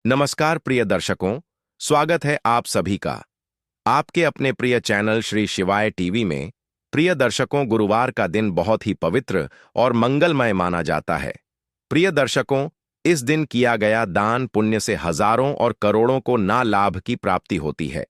नमस्कार प्रिय दर्शकों, स्वागत है आप सभी का आपके अपने प्रिय चैनल श्री शिवाय टीवी में। प्रिय दर्शकों, गुरुवार का दिन बहुत ही पवित्र और मंगलमय माना जाता है। प्रिय दर्शकों, इस दिन किया गया दान पुण्य से हजारों और करोड़ों को ना लाभ की प्राप्ति होती है।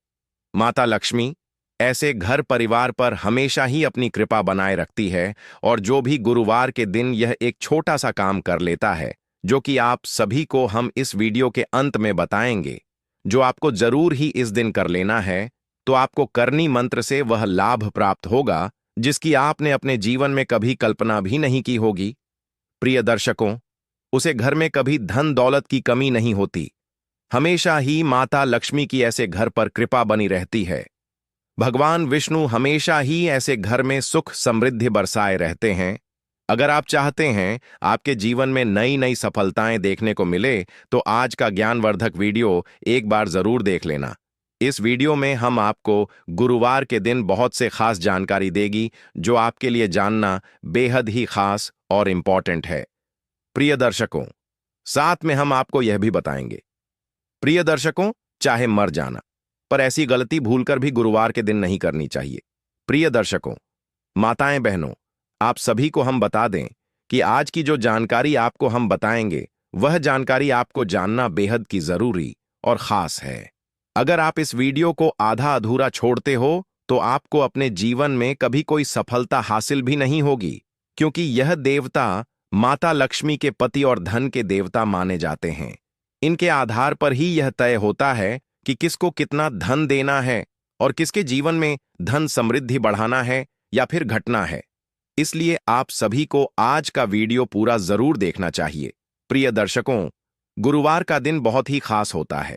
माता लक्ष्मी ऐसे घर परिवार पर हमेशा ही अपनी कृपा बनाए रखती है और जो भी गुरुवार के दिन यह एक छोटा सा काम कर लेता है, जो कि आप सभी को हम इस वीडियो के अंत में बताएंगे, जो आपको जरूर ही इस दिन कर लेना है, तो आपको करनी मंत्र से वह लाभ प्राप्त होगा जिसकी आपने अपने जीवन में कभी कल्पना भी नहीं की होगी। प्रिय दर्शकों, उसे घर में कभी धन दौलत की कमी नहीं होती। हमेशा ही माता लक्ष्मी की ऐसे घर पर कृपा बनी रहती है। भगवान विष्णु हमेशा ही ऐसे घर में सुख समृद्धि बरसाए रहते हैं। अगर आप चाहते हैं आपके जीवन में नई नई सफलताएं देखने को मिले, तो आज का ज्ञानवर्धक वीडियो एक बार जरूर देख लेना। इस वीडियो में हम आपको गुरुवार के दिन बहुत से खास जानकारी देगी जो आपके लिए जानना बेहद ही खास और इम्पॉर्टेंट है। प्रिय दर्शकों, साथ में हम आपको यह भी बताएंगे, प्रिय दर्शकों, चाहे मर जाना, पर ऐसी गलती भूलकर भी गुरुवार के दिन नहीं करनी चाहिए। प्रिय दर्शकों, माताएं बहनों, आप सभी को हम बता दें कि आज की जो जानकारी आपको हम बताएंगे, वह जानकारी आपको जानना बेहद की जरूरी और खास है। अगर आप इस वीडियो को आधा अधूरा छोड़ते हो तो आपको अपने जीवन में कभी कोई सफलता हासिल भी नहीं होगी, क्योंकि यह देवता माता लक्ष्मी के पति और धन के देवता माने जाते हैं। इनके आधार पर ही यह तय होता है कि किसको कितना धन देना है और किसके जीवन में धन समृद्धि बढ़ाना है या फिर घटना है। इसलिए आप सभी को आज का वीडियो पूरा जरूर देखना चाहिए। प्रिय दर्शकों, गुरुवार का दिन बहुत ही खास होता है,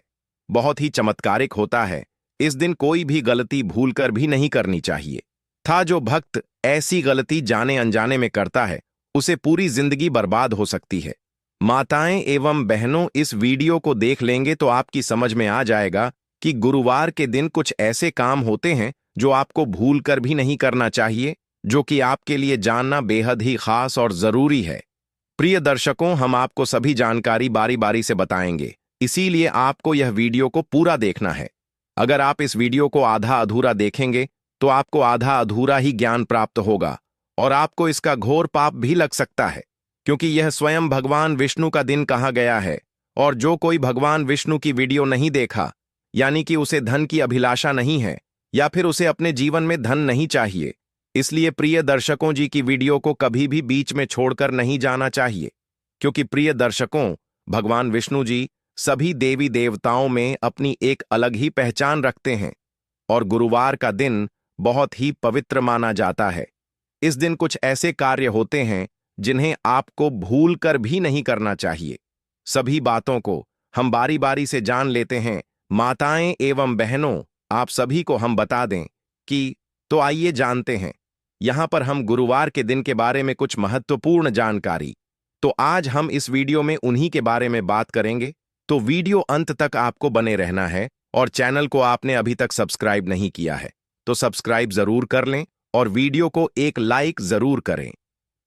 बहुत ही चमत्कारिक होता है। इस दिन कोई भी गलती भूलकर भी नहीं करनी चाहिए। जो भक्त ऐसी गलती जाने अनजाने में करता है, उसे पूरी जिंदगी बर्बाद हो सकती है। माताएं एवं बहनों, इस वीडियो को देख लेंगे तो आपकी समझ में आ जाएगा कि गुरुवार के दिन कुछ ऐसे काम होते हैं जो आपको भूलकर भी नहीं करना चाहिए, जो कि आपके लिए जानना बेहद ही खास और जरूरी है। प्रिय दर्शकों, हम आपको सभी जानकारी बारी बारी से बताएंगे, इसीलिए आपको यह वीडियो को पूरा देखना है। अगर आप इस वीडियो को आधा अधूरा देखेंगे तो आपको आधा अधूरा ही ज्ञान प्राप्त होगा और आपको इसका घोर पाप भी लग सकता है, क्योंकि यह स्वयं भगवान विष्णु का दिन कहा गया है। और जो कोई भगवान विष्णु की वीडियो नहीं देखा, यानी कि उसे धन की अभिलाषा नहीं है या फिर उसे अपने जीवन में धन नहीं चाहिए, इसलिए प्रिय दर्शकों जी की वीडियो को कभी भी बीच में छोड़कर नहीं जाना चाहिए। क्योंकि प्रिय दर्शकों, भगवान विष्णु जी सभी देवी देवताओं में अपनी एक अलग ही पहचान रखते हैं और गुरुवार का दिन बहुत ही पवित्र माना जाता है। इस दिन कुछ ऐसे कार्य होते हैं जिन्हें आपको भूल कर भी नहीं करना चाहिए। सभी बातों को हम बारी बारी से जान लेते हैं। माताएं एवं बहनों, आप सभी को हम बता दें कि तो आइए जानते हैं यहां पर हम गुरुवार के दिन के बारे में कुछ महत्वपूर्ण जानकारी। तो आज हम इस वीडियो में उन्हीं के बारे में बात करेंगे, तो वीडियो अंत तक आपको बने रहना है। और चैनल को आपने अभी तक सब्सक्राइब नहीं किया है तो सब्सक्राइब जरूर कर लें और वीडियो को एक लाइक जरूर करें।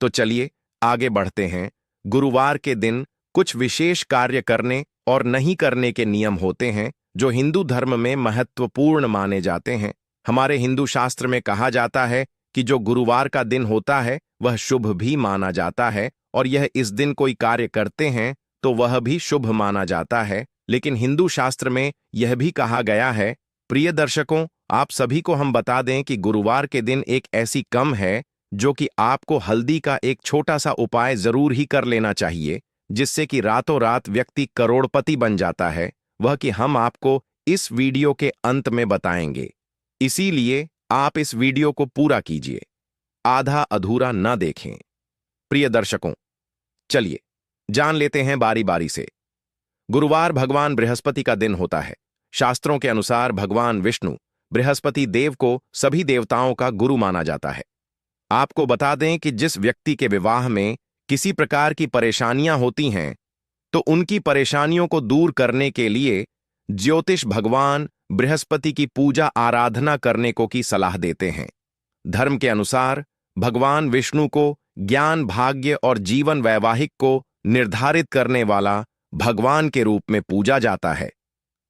तो चलिए आगे बढ़ते हैं। गुरुवार के दिन कुछ विशेष कार्य करने और नहीं करने के नियम होते हैं जो हिंदू धर्म में महत्वपूर्ण माने जाते हैं। हमारे हिंदू शास्त्र में कहा जाता है कि जो गुरुवार का दिन होता है वह शुभ भी माना जाता है और यह इस दिन कोई कार्य करते हैं तो वह भी शुभ माना जाता है। लेकिन हिंदू शास्त्र में यह भी कहा गया है, प्रिय दर्शकों, आप सभी को हम बता दें कि गुरुवार के दिन एक ऐसी कम है जो कि आपको हल्दी का एक छोटा सा उपाय जरूर ही कर लेना चाहिए, जिससे कि रातों रात व्यक्ति करोड़पति बन जाता है। वह कि हम आपको इस वीडियो के अंत में बताएंगे, इसीलिए आप इस वीडियो को पूरा कीजिए, आधा अधूरा न देखें। प्रिय दर्शकों, चलिए जान लेते हैं बारी बारी से। गुरुवार भगवान बृहस्पति का दिन होता है। शास्त्रों के अनुसार भगवान विष्णु बृहस्पति देव को सभी देवताओं का गुरु माना जाता है। आपको बता दें कि जिस व्यक्ति के विवाह में किसी प्रकार की परेशानियां होती हैं, तो उनकी परेशानियों को दूर करने के लिए ज्योतिष भगवान बृहस्पति की पूजा आराधना करने को की सलाह देते हैं। धर्म के अनुसार भगवान विष्णु को ज्ञान, भाग्य और जीवन वैवाहिक को निर्धारित करने वाला भगवान के रूप में पूजा जाता है।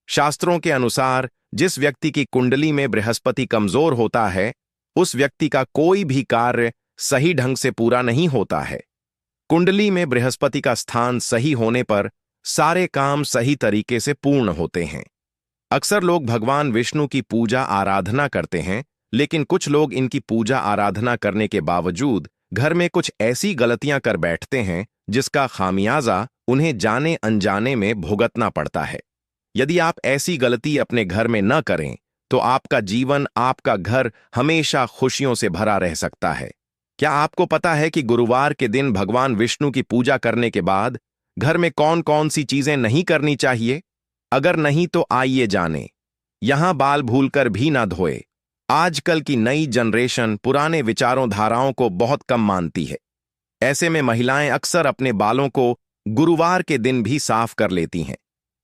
शास्त्रों के अनुसार जिस व्यक्ति की कुंडली में बृहस्पति कमजोर होता है, उस व्यक्ति का कोई भी कार्य सही ढंग से पूरा नहीं होता है। कुंडली में बृहस्पति का स्थान सही होने पर सारे काम सही तरीके से पूर्ण होते हैं। अक्सर लोग भगवान विष्णु की पूजा आराधना करते हैं, लेकिन कुछ लोग इनकी पूजा आराधना करने के बावजूद घर में कुछ ऐसी गलतियां कर बैठते हैं जिसका खामियाजा उन्हें जाने अनजाने में भुगतना पड़ता है। यदि आप ऐसी गलती अपने घर में न करें तो आपका जीवन, आपका घर हमेशा खुशियों से भरा रह सकता है। क्या आपको पता है कि गुरुवार के दिन भगवान विष्णु की पूजा करने के बाद घर में कौन कौन सी चीजें नहीं करनी चाहिए? अगर नहीं तो आइए जाने। यहां बाल भूलकर भी ना धोए। आजकल की नई जनरेशन पुराने विचारों धाराओं को बहुत कम मानती है। ऐसे में महिलाएं अक्सर अपने बालों को गुरुवार के दिन भी साफ कर लेती हैं।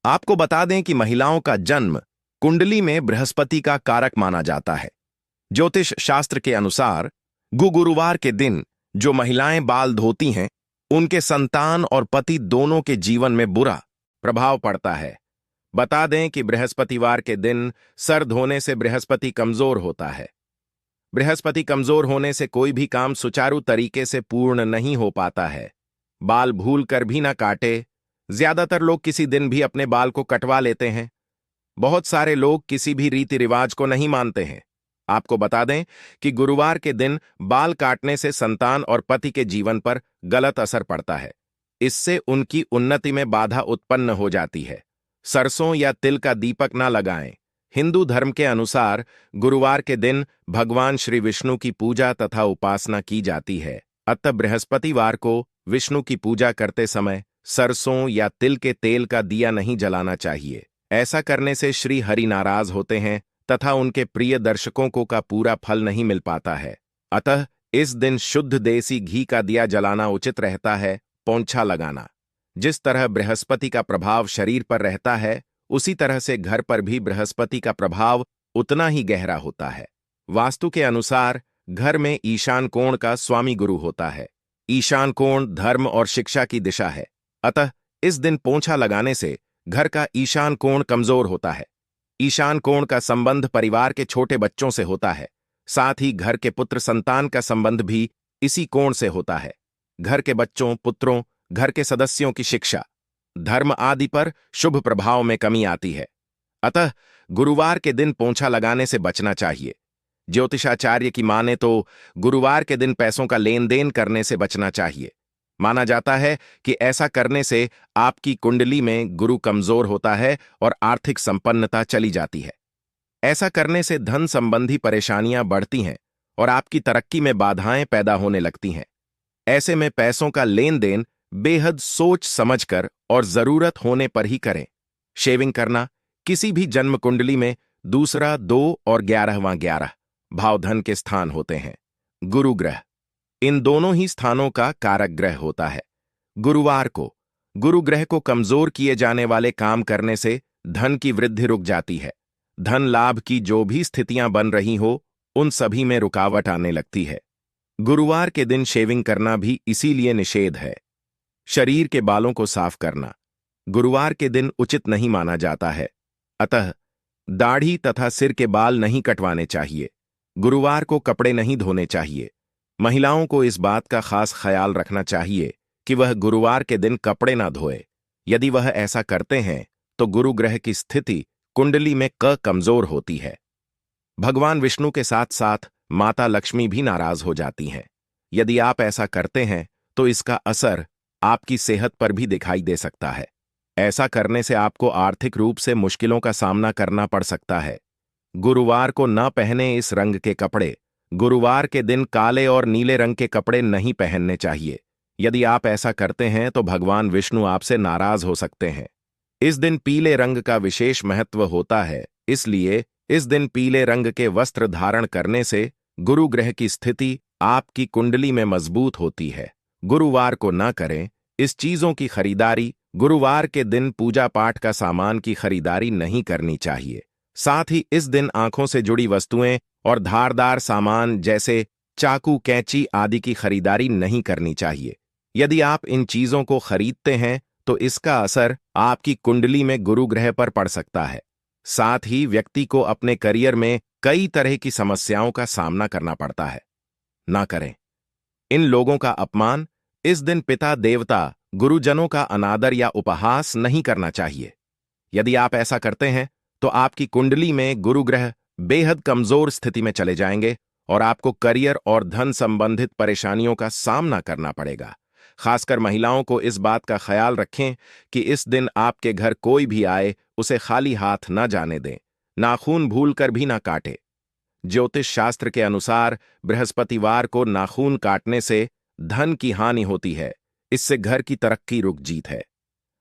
आपको बता दें कि महिलाओं का जन्म कुंडली में बृहस्पति का कारक माना जाता है। ज्योतिष शास्त्र के अनुसार गुरुवार के दिन जो महिलाएं बाल धोती हैं, उनके संतान और पति दोनों के जीवन में बुरा प्रभाव पड़ता है। बता दें कि बृहस्पतिवार के दिन सर धोने से बृहस्पति कमजोर होता है। बृहस्पति कमजोर होने से कोई भी काम सुचारू तरीके से पूर्ण नहीं हो पाता है। बाल भूल कर भी ना काटे। ज्यादातर लोग किसी दिन भी अपने बाल को कटवा लेते हैं। बहुत सारे लोग किसी भी रीति रिवाज को नहीं मानते हैं। आपको बता दें कि गुरुवार के दिन बाल काटने से संतान और पति के जीवन पर गलत असर पड़ता है। इससे उनकी उन्नति में बाधा उत्पन्न हो जाती है। सरसों या तिल का दीपक ना लगाएं। हिंदू धर्म के अनुसार गुरुवार के दिन भगवान श्री विष्णु की पूजा तथा उपासना की जाती है। अतः बृहस्पतिवार को विष्णु की पूजा करते समय सरसों या तिल के तेल का दिया नहीं जलाना चाहिए। ऐसा करने से श्री हरि नाराज होते हैं तथा उनके प्रिय दर्शकों को का पूरा फल नहीं मिल पाता है। अतः इस दिन शुद्ध देसी घी का दिया जलाना उचित रहता है। पोंछा लगाना। जिस तरह बृहस्पति का प्रभाव शरीर पर रहता है, उसी तरह से घर पर भी बृहस्पति का प्रभाव उतना ही गहरा होता है। वास्तु के अनुसार घर में ईशान कोण का स्वामी गुरु होता है। ईशान कोण धर्म और शिक्षा की दिशा है। अतः इस दिन पोंछा लगाने से घर का ईशान कोण कमजोर होता है। ईशान कोण का संबंध परिवार के छोटे बच्चों से होता है। साथ ही घर के पुत्र संतान का संबंध भी इसी कोण से होता है। घर के बच्चों, पुत्रों, घर के सदस्यों की शिक्षा, धर्म आदि पर शुभ प्रभाव में कमी आती है। अतः गुरुवार के दिन पोंछा लगाने से बचना चाहिए। ज्योतिषाचार्य की माने तो गुरुवार के दिन पैसों का लेन देन करने से बचना चाहिए। माना जाता है कि ऐसा करने से आपकी कुंडली में गुरु कमजोर होता है और आर्थिक संपन्नता चली जाती है। ऐसा करने से धन संबंधी परेशानियां बढ़ती हैं और आपकी तरक्की में बाधाएं पैदा होने लगती हैं। ऐसे में पैसों का लेन देन बेहद सोच समझकर और जरूरत होने पर ही करें। शेविंग करना। किसी भी जन्म कुंडली में 2, 2 और 11वां भाव धन के स्थान होते हैं। गुरु ग्रह इन दोनों ही स्थानों का कारक ग्रह होता है। गुरुवार को गुरु ग्रह को कमजोर किए जाने वाले काम करने से धन की वृद्धि रुक जाती है। धन लाभ की जो भी स्थितियां बन रही हो, उन सभी में रुकावट आने लगती है। गुरुवार के दिन शेविंग करना भी इसीलिए निषेध है। शरीर के बालों को साफ करना गुरुवार के दिन उचित नहीं माना जाता है। अतः दाढ़ी तथा सिर के बाल नहीं कटवाने चाहिए। गुरुवार को कपड़े नहीं धोने चाहिए। महिलाओं को इस बात का खास ख्याल रखना चाहिए कि वह गुरुवार के दिन कपड़े ना धोए। यदि वह ऐसा करते हैं तो गुरु ग्रह की स्थिति कुंडली में कमजोर होती है। भगवान विष्णु के साथ साथ माता लक्ष्मी भी नाराज हो जाती हैं। यदि आप ऐसा करते हैं तो इसका असर आपकी सेहत पर भी दिखाई दे सकता है। ऐसा करने से आपको आर्थिक रूप से मुश्किलों का सामना करना पड़ सकता है। गुरुवार को न पहने इस रंग के कपड़े। गुरुवार के दिन काले और नीले रंग के कपड़े नहीं पहनने चाहिए। यदि आप ऐसा करते हैं तो भगवान विष्णु आपसे नाराज हो सकते हैं। इस दिन पीले रंग का विशेष महत्व होता है, इसलिए इस दिन पीले रंग के वस्त्र धारण करने से गुरु ग्रह की स्थिति आपकी कुंडली में मजबूत होती है। गुरुवार को न करें इस चीजों की खरीदारी। गुरुवार के दिन पूजा पाठ का सामान की खरीदारी नहीं करनी चाहिए। साथ ही इस दिन आंखों से जुड़ी वस्तुएं और धारदार सामान जैसे चाकू, कैंची आदि की खरीदारी नहीं करनी चाहिए। यदि आप इन चीजों को खरीदते हैं तो इसका असर आपकी कुंडली में गुरु ग्रह पर पड़ सकता है। साथ ही व्यक्ति को अपने करियर में कई तरह की समस्याओं का सामना करना पड़ता है। ना करें इन लोगों का अपमान। इस दिन पिता, देवता, गुरुजनों का अनादर या उपहास नहीं करना चाहिए। यदि आप ऐसा करते हैं तो आपकी कुंडली में गुरु ग्रह बेहद कमजोर स्थिति में चले जाएंगे और आपको करियर और धन संबंधित परेशानियों का सामना करना पड़ेगा। खासकर महिलाओं को इस बात का ख्याल रखें कि इस दिन आपके घर कोई भी आए उसे खाली हाथ न जाने दें, नाखून भूलकर भी ना काटे। ज्योतिष शास्त्र के अनुसार बृहस्पतिवार को नाखून काटने से धन की हानि होती है। इससे घर की तरक्की रुक जीत है।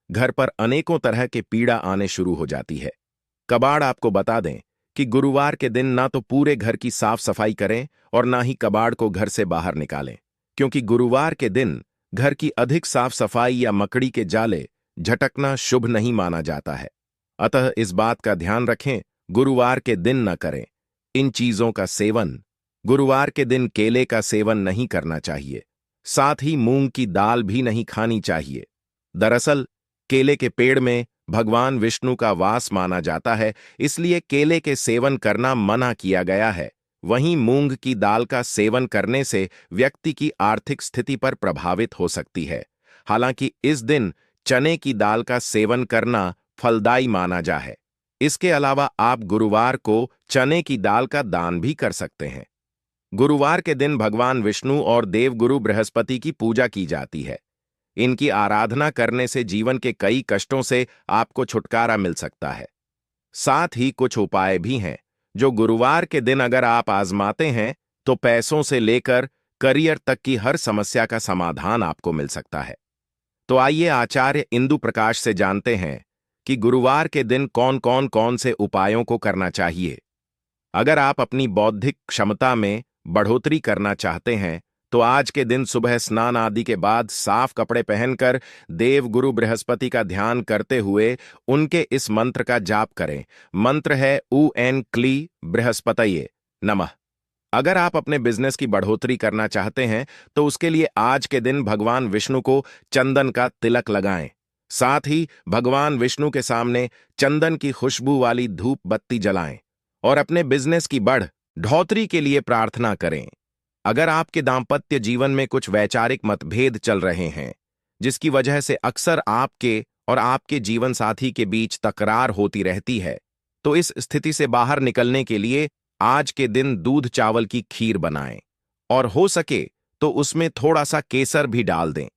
घर पर अनेकों तरह के पीड़ा आने शुरू हो जाती है। कबाड़ आपको बता दें कि गुरुवार के दिन ना तो पूरे घर की साफ सफाई करें और ना ही कबाड़ को घर से बाहर निकालें, क्योंकि गुरुवार के दिन घर की अधिक साफ सफाई या मकड़ी के जाले झटकना शुभ नहीं माना जाता है। अतः इस बात का ध्यान रखें, गुरुवार के दिन न करें इन चीजों का सेवन। गुरुवार के दिन केले का सेवन नहीं करना चाहिए। साथ ही मूंग की दाल भी नहीं खानी चाहिए। दरअसल केले के पेड़ में भगवान विष्णु का वास माना जाता है, इसलिए केले के सेवन करना मना किया गया है। वहीं मूंग की दाल का सेवन करने से व्यक्ति की आर्थिक स्थिति पर प्रभावित हो सकती है। हालांकि इस दिन चने की दाल का सेवन करना फलदायी माना जा है। इसके अलावा आप गुरुवार को चने की दाल का दान भी कर सकते हैं। गुरुवार के दिन भगवान विष्णु और देवगुरु बृहस्पति की पूजा की जाती है। इनकी आराधना करने से जीवन के कई कष्टों से आपको छुटकारा मिल सकता है। साथ ही कुछ उपाय भी हैं जो गुरुवार के दिन अगर आप आजमाते हैं तो पैसों से लेकर करियर तक की हर समस्या का समाधान आपको मिल सकता है। तो आइए आचार्य इंदु प्रकाश से जानते हैं कि गुरुवार के दिन कौन से उपायों को करना चाहिए। अगर आप अपनी बौद्धिक क्षमता में बढ़ोतरी करना चाहते हैं तो आज के दिन सुबह स्नान आदि के बाद साफ कपड़े पहनकर देव गुरु बृहस्पति का ध्यान करते हुए उनके इस मंत्र का जाप करें। मंत्र है ऊ एन क्ली बृहस्पतये नमः। अगर आप अपने बिजनेस की बढ़ोतरी करना चाहते हैं तो उसके लिए आज के दिन भगवान विष्णु को चंदन का तिलक लगाएं। साथ ही भगवान विष्णु के सामने चंदन की खुशबू वाली धूप बत्ती जलाएं और अपने बिजनेस की बढ़ोतरी के लिए प्रार्थना करें। अगर आपके दांपत्य जीवन में कुछ वैचारिक मतभेद चल रहे हैं जिसकी वजह से अक्सर आपके और आपके जीवन साथी के बीच तकरार होती रहती है, तो इस स्थिति से बाहर निकलने के लिए आज के दिन दूध चावल की खीर बनाएं और हो सके तो उसमें थोड़ा सा केसर भी डाल दें।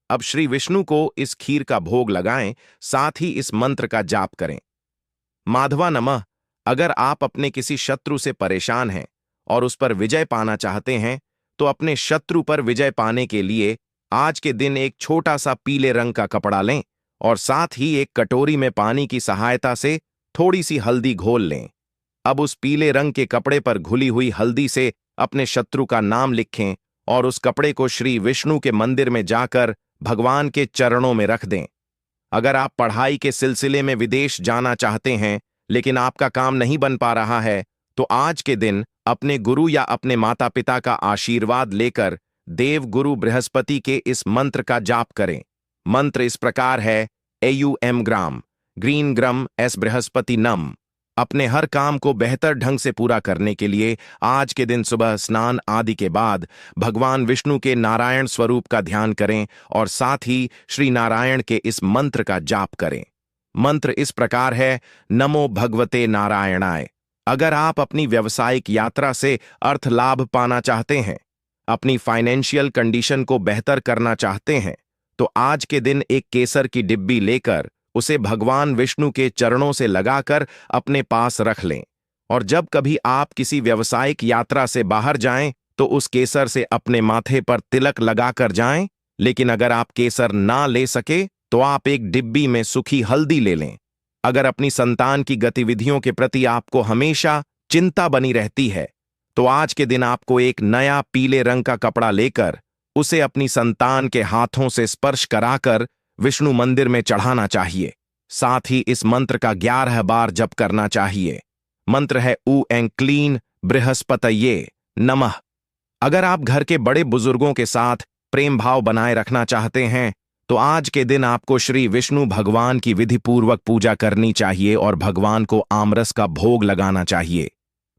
अब श्री विष्णु को इस खीर का भोग लगाएं, साथ ही इस मंत्र का जाप करें। माधवा नमः। अगर आप अपने किसी शत्रु से परेशान हैं और उस पर विजय पाना चाहते हैं तो अपने शत्रु पर विजय पाने के लिए आज के दिन एक छोटा सा पीले रंग का कपड़ा लें और साथ ही एक कटोरी में पानी की सहायता से थोड़ी सी हल्दी घोल लें। अब उस पीले रंग के कपड़े पर घुली हुई हल्दी से अपने शत्रु का नाम लिखें और उस कपड़े को श्री विष्णु के मंदिर में जाकर भगवान के चरणों में रख दें। अगर आप पढ़ाई के सिलसिले में विदेश जाना चाहते हैं लेकिन आपका काम नहीं बन पा रहा है तो आज के दिन अपने गुरु या अपने माता पिता का आशीर्वाद लेकर देव गुरु बृहस्पति के इस मंत्र का जाप करें। मंत्र इस प्रकार है एयूएम ग्राम ग्रीन ग्रम एस बृहस्पति नम। अपने हर काम को बेहतर ढंग से पूरा करने के लिए आज के दिन सुबह स्नान आदि के बाद भगवान विष्णु के नारायण स्वरूप का ध्यान करें और साथ ही श्री नारायण के इस मंत्र का जाप करें। मंत्र इस प्रकार है नमो भगवते नारायणाय। अगर आप अपनी व्यावसायिक यात्रा से अर्थ लाभ पाना चाहते हैं, अपनी फाइनेंशियल कंडीशन को बेहतर करना चाहते हैं, तो आज के दिन एक केसर की डिब्बी लेकर उसे भगवान विष्णु के चरणों से लगाकर अपने पास रख लें और जब कभी आप किसी व्यावसायिक यात्रा से बाहर जाएं तो उस केसर से अपने माथे पर तिलक लगाकर जाएं। लेकिन अगर आप केसर ना ले सके तो आप एक डिब्बी में सूखी हल्दी ले लें। अगर अपनी संतान की गतिविधियों के प्रति आपको हमेशा चिंता बनी रहती है तो आज के दिन आपको एक नया पीले रंग का कपड़ा लेकर उसे अपनी संतान के हाथों से स्पर्श कराकर विष्णु मंदिर में चढ़ाना चाहिए। साथ ही इस मंत्र का 11 बार जप करना चाहिए। मंत्र है ऊ एं क्लीन बृहस्पतये नमः। अगर आप घर के बड़े बुजुर्गों के साथ प्रेम भाव बनाए रखना चाहते हैं तो आज के दिन आपको श्री विष्णु भगवान की विधिपूर्वक पूजा करनी चाहिए और भगवान को आमरस का भोग लगाना चाहिए।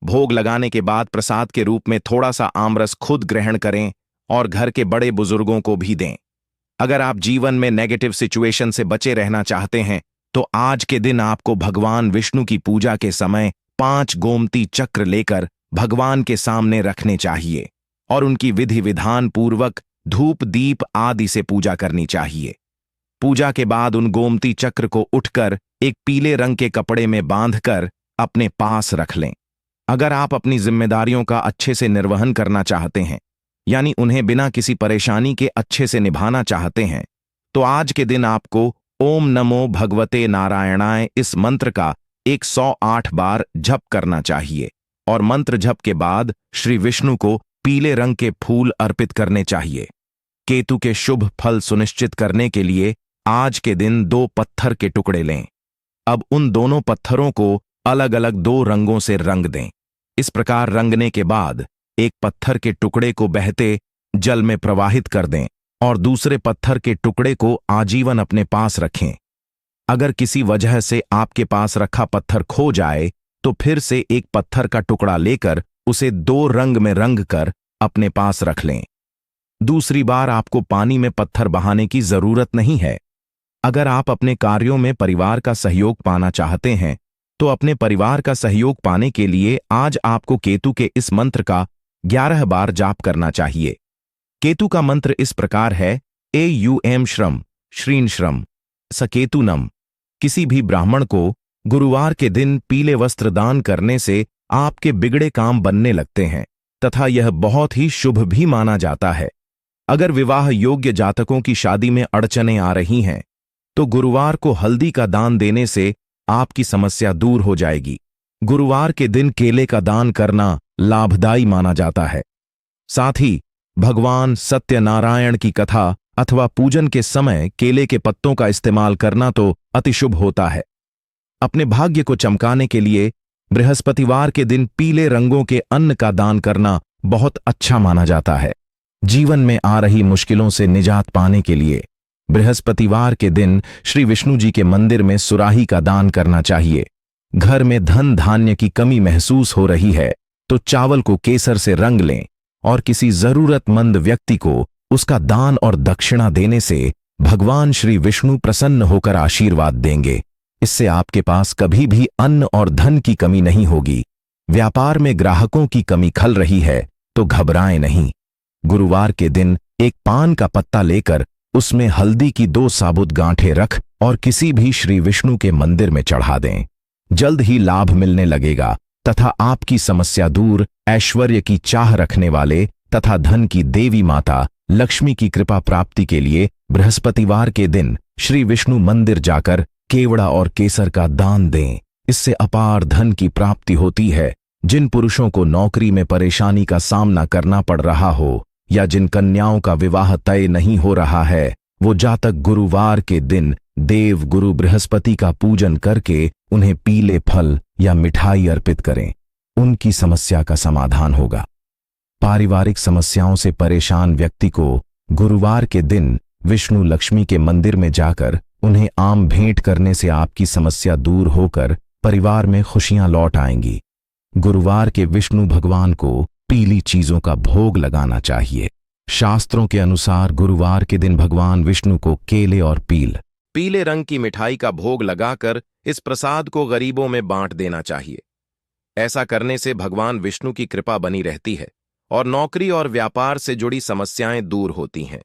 भोग लगाने के बाद प्रसाद के रूप में थोड़ा सा आमरस खुद ग्रहण करें और घर के बड़े बुजुर्गों को भी दें। अगर आप जीवन में नेगेटिव सिचुएशन से बचे रहना चाहते हैं तो आज के दिन आपको भगवान विष्णु की पूजा के समय 5 गोमती चक्र लेकर भगवान के सामने रखने चाहिए और उनकी विधि विधान पूर्वक धूप दीप आदि से पूजा करनी चाहिए। पूजा के बाद उन गोमती चक्र को उठकर एक पीले रंग के कपड़े में बांधकर अपने पास रख लें। अगर आप अपनी जिम्मेदारियों का अच्छे से निर्वहन करना चाहते हैं, यानी उन्हें बिना किसी परेशानी के अच्छे से निभाना चाहते हैं, तो आज के दिन आपको ओम नमो भगवते नारायणाय इस मंत्र का 108 बार जप करना चाहिए और मंत्र जप के बाद श्री विष्णु को पीले रंग के फूल अर्पित करने चाहिए। केतु के शुभ फल सुनिश्चित करने के लिए आज के दिन 2 पत्थर के टुकड़े लें। अब उन दोनों पत्थरों को अलग अलग 2 रंगों से रंग दें। इस प्रकार रंगने के बाद एक पत्थर के टुकड़े को बहते जल में प्रवाहित कर दें और दूसरे पत्थर के टुकड़े को आजीवन अपने पास रखें। अगर किसी वजह से आपके पास रखा पत्थर खो जाए तो फिर से एक पत्थर का टुकड़ा लेकर उसे 2 रंग में रंग कर अपने पास रख लें। दूसरी बार आपको पानी में पत्थर बहाने की जरूरत नहीं है। अगर आप अपने कार्यों में परिवार का सहयोग पाना चाहते हैं तो अपने परिवार का सहयोग पाने के लिए आज आपको केतु के इस मंत्र का 11 बार जाप करना चाहिए। केतु का मंत्र इस प्रकार है, एयूएम श्रम श्रीन श्रम सकेतुनम। किसी भी ब्राह्मण को गुरुवार के दिन पीले वस्त्र दान करने से आपके बिगड़े काम बनने लगते हैं तथा यह बहुत ही शुभ भी माना जाता है। अगर विवाह योग्य जातकों की शादी में अड़चनें आ रही हैं तो गुरुवार को हल्दी का दान देने से आपकी समस्या दूर हो जाएगी। गुरुवार के दिन केले का दान करना लाभदायी माना जाता है। साथ ही भगवान सत्यनारायण की कथा अथवा पूजन के समय केले के पत्तों का इस्तेमाल करना तो अति शुभ होता है। अपने भाग्य को चमकाने के लिए बृहस्पतिवार के दिन पीले रंगों के अन्न का दान करना बहुत अच्छा माना जाता है। जीवन में आ रही मुश्किलों से निजात पाने के लिए बृहस्पतिवार के दिन श्री विष्णु जी के मंदिर में सुराही का दान करना चाहिए। घर में धन धान्य की कमी महसूस हो रही है तो चावल को केसर से रंग लें और किसी जरूरतमंद व्यक्ति को उसका दान और दक्षिणा देने से भगवान श्री विष्णु प्रसन्न होकर आशीर्वाद देंगे। इससे आपके पास कभी भी अन्न और धन की कमी नहीं होगी। व्यापार में ग्राहकों की कमी खल रही है तो घबराएं नहीं। गुरुवार के दिन एक पान का पत्ता लेकर उसमें हल्दी की 2 साबुत गांठें रख और किसी भी श्री विष्णु के मंदिर में चढ़ा दें। जल्द ही लाभ मिलने लगेगा तथा आपकी समस्या दूर। ऐश्वर्य की चाह रखने वाले तथा धन की देवी माता लक्ष्मी की कृपा प्राप्ति के लिए बृहस्पतिवार के दिन श्री विष्णु मंदिर जाकर केवड़ा और केसर का दान दें। इससे अपार धन की प्राप्ति होती है। जिन पुरुषों को नौकरी में परेशानी का सामना करना पड़ रहा हो या जिन कन्याओं का विवाह तय नहीं हो रहा है, वो जातक गुरुवार के दिन देव गुरु बृहस्पति का पूजन करके उन्हें पीले फल या मिठाई अर्पित करें। उनकी समस्या का समाधान होगा। पारिवारिक समस्याओं से परेशान व्यक्ति को गुरुवार के दिन विष्णु लक्ष्मी के मंदिर में जाकर उन्हें आम भेंट करने से आपकी समस्या दूर होकर परिवार में खुशियां लौट आएंगी। गुरुवार के विष्णु भगवान को पीली चीजों का भोग लगाना चाहिए। शास्त्रों के अनुसार गुरुवार के दिन भगवान विष्णु को केले और पीले रंग की मिठाई का भोग लगाकर इस प्रसाद को गरीबों में बांट देना चाहिए। ऐसा करने से भगवान विष्णु की कृपा बनी रहती है और नौकरी और व्यापार से जुड़ी समस्याएं दूर होती हैं।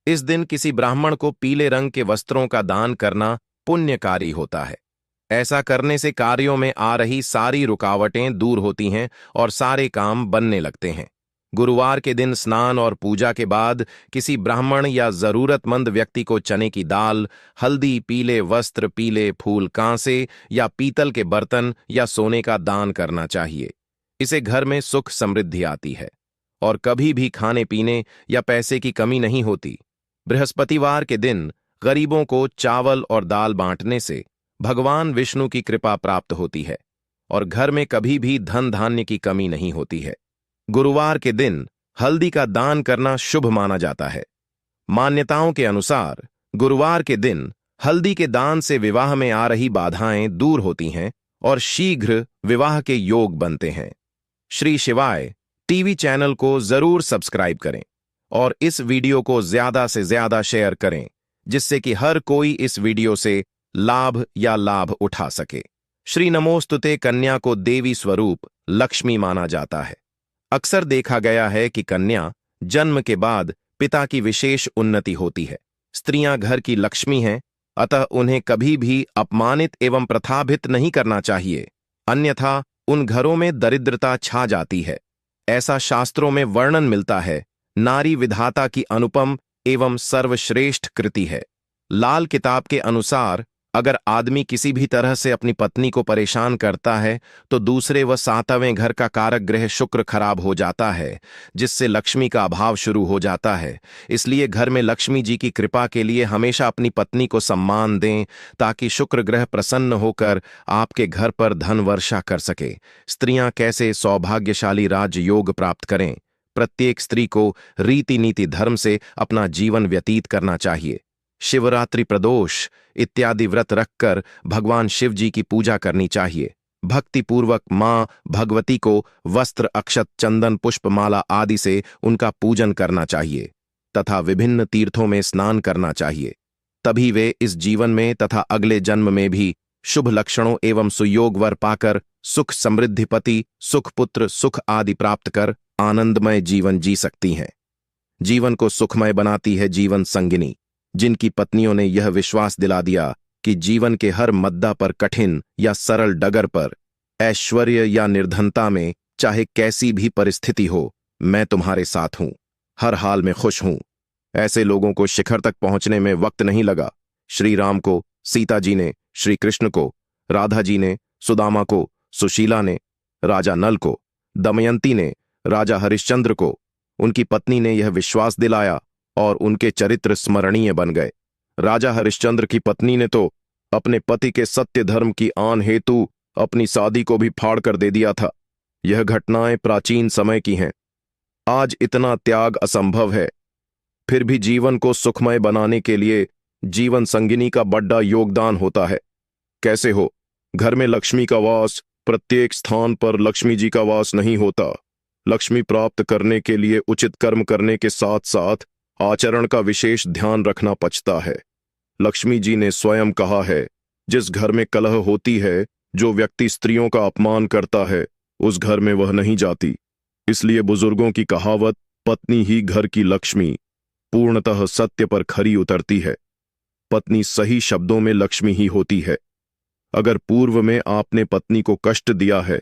इस दिन किसी ब्राह्मण को पीले रंग के वस्त्रों का दान करना पुण्यकारी होता है। ऐसा करने से कार्यों में आ रही सारी रुकावटें दूर होती हैं और सारे काम बनने लगते हैं। गुरुवार के दिन स्नान और पूजा के बाद किसी ब्राह्मण या जरूरतमंद व्यक्ति को चने की दाल, हल्दी, पीले वस्त्र, पीले फूल, कांसे या पीतल के बर्तन या सोने का दान करना चाहिए। इसे घर में सुख समृद्धि आती है और कभी भी खाने पीने या पैसे की कमी नहीं होती। बृहस्पतिवार के दिन गरीबों को चावल और दाल बांटने से भगवान विष्णु की कृपा प्राप्त होती है और घर में कभी भी धन धान्य की कमी नहीं होती है। गुरुवार के दिन हल्दी का दान करना शुभ माना जाता है। मान्यताओं के अनुसार गुरुवार के दिन हल्दी के दान से विवाह में आ रही बाधाएं दूर होती हैं और शीघ्र विवाह के योग बनते हैं। श्री शिवाय टीवी चैनल को जरूर सब्सक्राइब करें और इस वीडियो को ज्यादा से ज्यादा शेयर करें, जिससे कि हर कोई इस वीडियो से लाभ उठा सके। श्री नमोस्तुते कन्या को देवी स्वरूप लक्ष्मी माना जाता है। अक्सर देखा गया है कि कन्या जन्म के बाद पिता की विशेष उन्नति होती है। स्त्रियां घर की लक्ष्मी हैं, अतः उन्हें कभी भी अपमानित एवं प्रताड़ित नहीं करना चाहिए, अन्यथा उन घरों में दरिद्रता छा जाती है। ऐसा शास्त्रों में वर्णन मिलता है। नारी विधाता की अनुपम एवं सर्वश्रेष्ठ कृति है। लाल किताब के अनुसार अगर आदमी किसी भी तरह से अपनी पत्नी को परेशान करता है तो दूसरे व सातवें घर का कारक ग्रह शुक्र खराब हो जाता है, जिससे लक्ष्मी का अभाव शुरू हो जाता है। इसलिए घर में लक्ष्मी जी की कृपा के लिए हमेशा अपनी पत्नी को सम्मान दें, ताकि शुक्र ग्रह प्रसन्न होकर आपके घर पर धन वर्षा कर सके। स्त्रियां कैसे सौभाग्यशाली राजयोग प्राप्त करें? प्रत्येक स्त्री को रीति नीति धर्म से अपना जीवन व्यतीत करना चाहिए। शिवरात्रि प्रदोष इत्यादि व्रत रखकर भगवान शिव जी की पूजा करनी चाहिए। भक्तिपूर्वक मां भगवती को वस्त्र, अक्षत, चंदन, पुष्पमाला आदि से उनका पूजन करना चाहिए तथा विभिन्न तीर्थों में स्नान करना चाहिए। तभी वे इस जीवन में तथा अगले जन्म में भी शुभ लक्षणों एवं सुयोग वर पाकर सुख, समृद्धि, पति, सुख, पुत्र, सुख आदि प्राप्त कर आनंदमय जीवन जी सकती हैं। जीवन को सुखमय बनाती है जीवन संगिनी, जिनकी पत्नियों ने यह विश्वास दिला दिया कि जीवन के हर मद्दा पर, कठिन या सरल डगर पर, ऐश्वर्य या निर्धनता में, चाहे कैसी भी परिस्थिति हो, मैं तुम्हारे साथ हूं, हर हाल में खुश हूं। ऐसे लोगों को शिखर तक पहुंचने में वक्त नहीं लगा। श्री राम को सीता जी ने, श्री कृष्ण को राधा जी ने, सुदामा को सुशीला ने, राजा नल को दमयंती ने, राजा हरिश्चंद्र को उनकी पत्नी ने यह विश्वास दिलाया और उनके चरित्र स्मरणीय बन गए। राजा हरिश्चंद्र की पत्नी ने तो अपने पति के सत्य धर्म की आन हेतु अपनी शादी को भी फाड़ कर दे दिया था। यह घटनाएं प्राचीन समय की हैं। आज इतना त्याग असंभव है, फिर भी जीवन को सुखमय बनाने के लिए जीवन संगिनी का बड़ा योगदान होता है। कैसे हो? घर में लक्ष्मी का वास, प्रत्येक स्थान पर लक्ष्मी जी का वास नहीं होता। लक्ष्मी प्राप्त करने के लिए उचित कर्म करने के साथ साथ आचरण का विशेष ध्यान रखना पड़ता है। लक्ष्मी जी ने स्वयं कहा है, जिस घर में कलह होती है, जो व्यक्ति स्त्रियों का अपमान करता है, उस घर में वह नहीं जाती। इसलिए बुजुर्गों की कहावत, पत्नी ही घर की लक्ष्मी, पूर्णतः सत्य पर खरी उतरती है। पत्नी सही शब्दों में लक्ष्मी ही होती है। अगर पूर्व में आपने पत्नी को कष्ट दिया है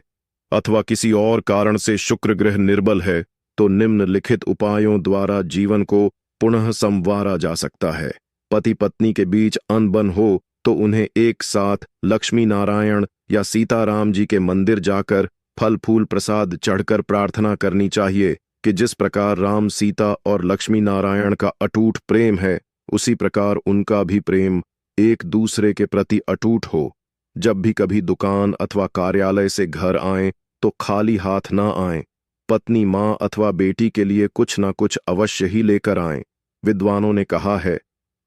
अथवा किसी और कारण से शुक्र ग्रह निर्बल है, तो निम्नलिखित उपायों द्वारा जीवन को पुनः संवारा जा सकता है। पति पत्नी के बीच अनबन हो तो उन्हें एक साथ लक्ष्मी नारायण या सीताराम जी के मंदिर जाकर फल फूल प्रसाद चढ़कर प्रार्थना करनी चाहिए कि जिस प्रकार राम, सीता और लक्ष्मी नारायण का अटूट प्रेम है, उसी प्रकार उनका भी प्रेम एक दूसरे के प्रति अटूट हो। जब भी कभी दुकान अथवा कार्यालय से घर आएं तो खाली हाथ ना आएं। पत्नी, मां अथवा बेटी के लिए कुछ ना कुछ अवश्य ही लेकर आएं। विद्वानों ने कहा है,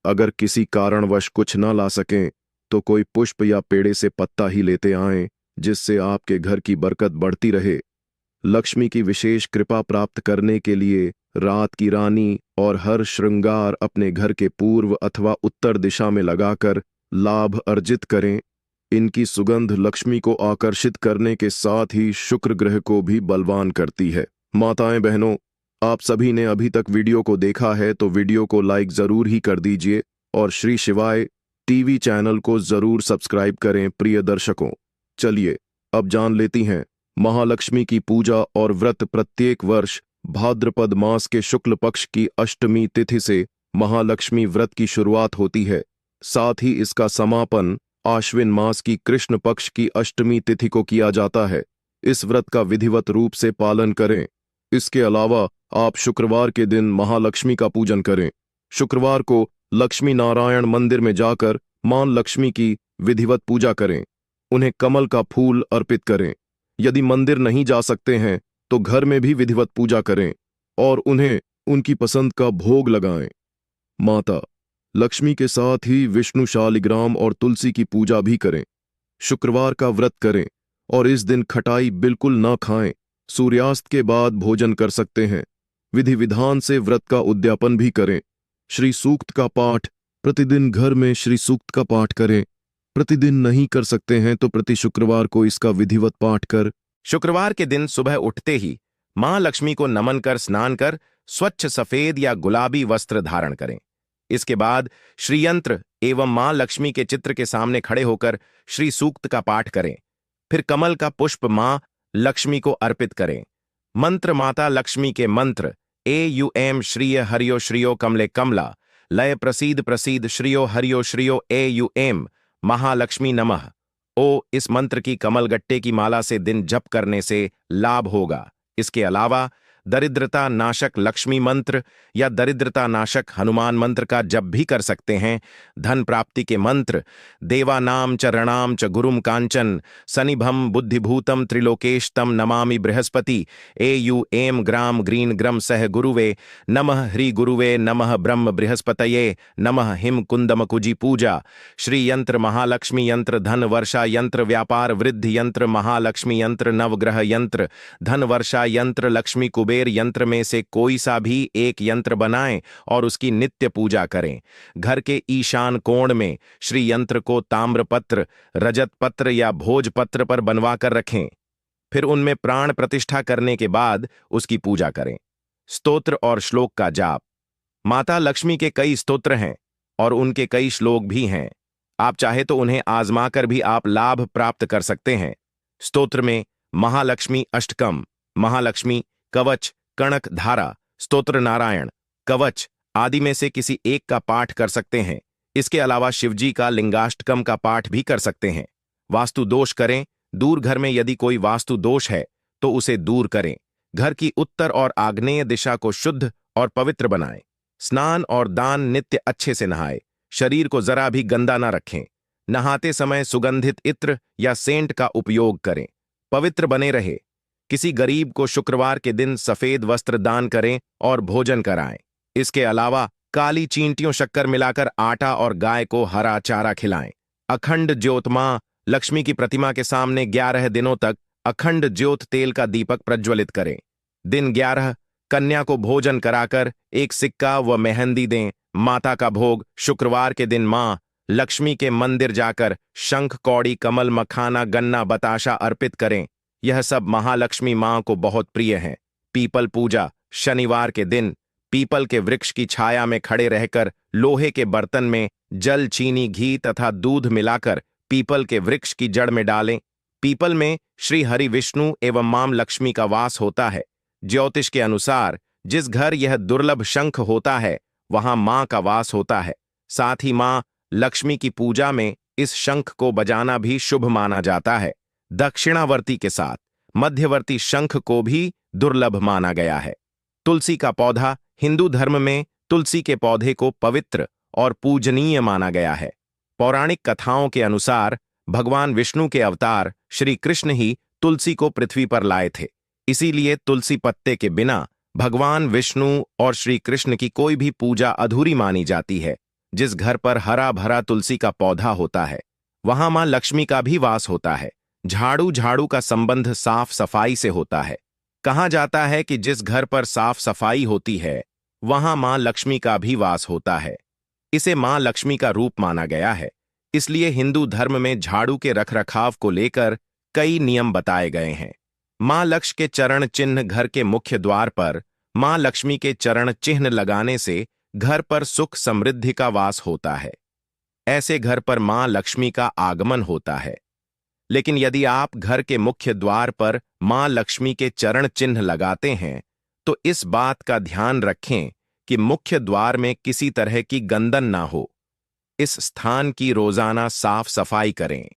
अगर किसी कारणवश कुछ ना ला सकें तो कोई पुष्प या पेड़े से पत्ता ही लेते आएं, जिससे आपके घर की बरकत बढ़ती रहे। लक्ष्मी की विशेष कृपा प्राप्त करने के लिए रात की रानी और हर श्रृंगार अपने घर के पूर्व अथवा उत्तर दिशा में लगाकर लाभ अर्जित करें। इनकी सुगंध लक्ष्मी को आकर्षित करने के साथ ही शुक्र ग्रह को भी बलवान करती है। माताएं, बहनों, आप सभी ने अभी तक वीडियो को देखा है तो वीडियो को लाइक जरूर ही कर दीजिए और श्री शिवाय टीवी चैनल को जरूर सब्सक्राइब करें। प्रिय दर्शकों, चलिए अब जान लेती हैं महालक्ष्मी की पूजा और व्रत। प्रत्येक वर्ष भाद्रपद मास के शुक्ल पक्ष की अष्टमी तिथि से महालक्ष्मी व्रत की शुरुआत होती है। साथ ही इसका समापन आश्विन मास की कृष्ण पक्ष की अष्टमी तिथि को किया जाता है। इस व्रत का विधिवत रूप से पालन करें। इसके अलावा आप शुक्रवार के दिन महालक्ष्मी का पूजन करें। शुक्रवार को लक्ष्मी नारायण मंदिर में जाकर मां लक्ष्मी की विधिवत पूजा करें। उन्हें कमल का फूल अर्पित करें। यदि मंदिर नहीं जा सकते हैं तो घर में भी विधिवत पूजा करें और उन्हें उनकी पसंद का भोग लगाएं। माता लक्ष्मी के साथ ही विष्णु शालिग्राम और तुलसी की पूजा भी करें। शुक्रवार का व्रत करें और इस दिन खटाई बिल्कुल ना खाएं। सूर्यास्त के बाद भोजन कर सकते हैं। विधि विधान से व्रत का उद्यापन भी करें। श्री सूक्त का पाठ, प्रतिदिन घर में श्री सूक्त का पाठ करें। प्रतिदिन नहीं कर सकते हैं तो प्रति शुक्रवार को इसका विधिवत पाठ कर। शुक्रवार के दिन सुबह उठते ही मां लक्ष्मी को नमन कर स्नान कर स्वच्छ सफेद या गुलाबी वस्त्र धारण करें। इसके बाद श्रीयंत्र एवं मां लक्ष्मी के चित्र के सामने खड़े होकर श्री सूक्त का पाठ करें। फिर कमल का पुष्प मां लक्ष्मी को अर्पित करें। मंत्र माता लक्ष्मी के मंत्र एयुएम श्रिय हरियो श्रियो कमले कमला लय प्रसीद प्रसीद श्रियो हरियो श्रियो एयुएम महालक्ष्मी नमः। ओ इस मंत्र की कमलगट्टे की माला से दिन जप करने से लाभ होगा। इसके अलावा दरिद्रता नाशक लक्ष्मी मंत्र या दरिद्रता नाशक हनुमान मंत्र का जप भी कर सकते हैं। धन प्राप्ति के मंत्र देवानाम च ऋणाम च गुरुम कांचन सनिभम बुद्धिभूतम त्रिलोकेशतम नमामि बृहस्पति एयु एम ग्राम ग्रीन ग्रम सह गुरुवे नमः ह्री गुरुवे नमः ब्रह्म बृहस्पतये नमः हिम कुंदम कुजी पूजा। श्री यंत्र महालक्ष्मी यंत्र धन वर्षा यंत्र व्यापार वृद्धि यंत्र महालक्ष्मी यंत्र नवग्रह यंत्र धन वर्षा यंत्र लक्ष्मी कुबेर यंत्र में से कोई सा भी एक यंत्र बनाएं और उसकी नित्य पूजा करें। घर के ईशान कोण में श्री यंत्र को ताम्रपत्र, रजत पत्र या भोजपत्र पर बनवा कर रखें। फिर उनमें प्राण प्रतिष्ठा करने के बाद उसकी पूजा करें। स्तोत्र और श्लोक का जाप। माता लक्ष्मी के कई स्तोत्र हैं और उनके कई श्लोक भी हैं। आप चाहे तो उन्हें आजमा कर भी आप लाभ प्राप्त कर सकते हैं। स्तोत्र में महालक्ष्मी अष्टकम, महालक्ष्मी कवच, कणक धारा, स्तोत्र नारायण, कवच आदि में से किसी एक का पाठ कर सकते हैं। इसके अलावा शिवजी का लिंगाष्टकम का पाठ भी कर सकते हैं। वास्तु दोष करें दूर। घर में यदि कोई वास्तु दोष है तो उसे दूर करें। घर की उत्तर और आग्नेय दिशा को शुद्ध और पवित्र बनाएं। स्नान और दान नित्य अच्छे से नहाएं। शरीर को जरा भी गंदा ना रखें। नहाते समय सुगंधित इत्र या सेंट का उपयोग करें। पवित्र बने रहे। किसी गरीब को शुक्रवार के दिन सफेद वस्त्र दान करें और भोजन कराएं। इसके अलावा काली चींटियों शक्कर मिलाकर आटा और गाय को हरा चारा खिलाएं। अखंड ज्योत मां लक्ष्मी की प्रतिमा के सामने 11 दिनों तक अखंड ज्योत तेल का दीपक प्रज्वलित करें। दिन 11 कन्या को भोजन कराकर एक सिक्का व मेहंदी दें। माता का भोग शुक्रवार के दिन मां लक्ष्मी के मंदिर जाकर शंख, कौड़ी, कमल, मखाना, गन्ना, बताशा अर्पित करें। यह सब महालक्ष्मी मां को बहुत प्रिय हैं। पीपल पूजा। शनिवार के दिन पीपल के वृक्ष की छाया में खड़े रहकर लोहे के बर्तन में जल, चीनी, घी तथा दूध मिलाकर पीपल के वृक्ष की जड़ में डालें। पीपल में श्री हरि विष्णु एवं मां लक्ष्मी का वास होता है। ज्योतिष के अनुसार जिस घर यह दुर्लभ शंख होता है वहां मां का वास होता है। साथ ही मां लक्ष्मी की पूजा में इस शंख को बजाना भी शुभ माना जाता है। दक्षिणावर्ती के साथ मध्यवर्ती शंख को भी दुर्लभ माना गया है। तुलसी का पौधा। हिंदू धर्म में तुलसी के पौधे को पवित्र और पूजनीय माना गया है। पौराणिक कथाओं के अनुसार भगवान विष्णु के अवतार श्री कृष्ण ही तुलसी को पृथ्वी पर लाए थे। इसीलिए तुलसी पत्ते के बिना भगवान विष्णु और श्री कृष्ण की कोई भी पूजा अधूरी मानी जाती है। जिस घर पर हरा भरा तुलसी का पौधा होता है वहां मां लक्ष्मी का भी वास होता है। झाड़ू का संबंध साफ सफाई से होता है। कहा जाता है कि जिस घर पर साफ सफाई होती है वहां मां लक्ष्मी का भी वास होता है। इसे मां लक्ष्मी का रूप माना गया है। इसलिए हिंदू धर्म में झाड़ू के रखरखाव को लेकर कई नियम बताए गए हैं। मां लक्ष्मी के चरण चिन्ह। घर के मुख्य द्वार पर मां लक्ष्मी के चरण चिन्ह लगाने से घर पर सुख समृद्धि का वास होता है। ऐसे घर पर मां लक्ष्मी का आगमन होता है। लेकिन यदि आप घर के मुख्य द्वार पर मां लक्ष्मी के चरण चिन्ह लगाते हैं तो इस बात का ध्यान रखें कि मुख्य द्वार में किसी तरह की गंदन ना हो। इस स्थान की रोजाना साफ सफाई करें।